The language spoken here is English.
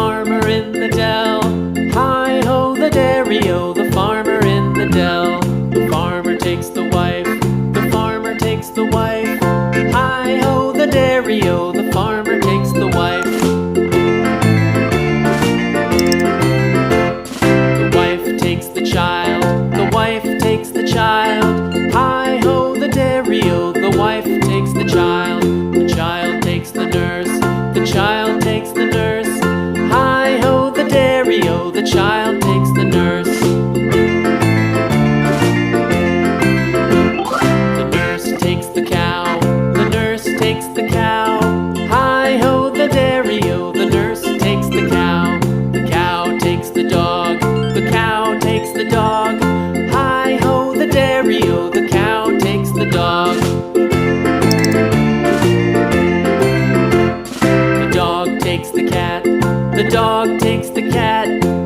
farmer in the dell. Hi-ho, the dairy-o, the farmer in the dell. The farmer takes the wife, the farmer takes the wife. Hi-ho, the dairy-o, the farmer takes the wife. The wife takes the child, the wife takes the child. Hi-ho, the dairy-o, the wife takes the child. The child takes the nurse, the child takes the nurse. Hi-ho, the dairy-o, the child takes the nurse. The nurse takes the cow, the nurse takes the cow. Hi-ho, the dairy-o, the nurse takes the cow. The cow takes the dog, the cow takes the dog. Hi-ho, the dairy-o, the cow takes the dog. The dog takes the cat, the dog takes the cat.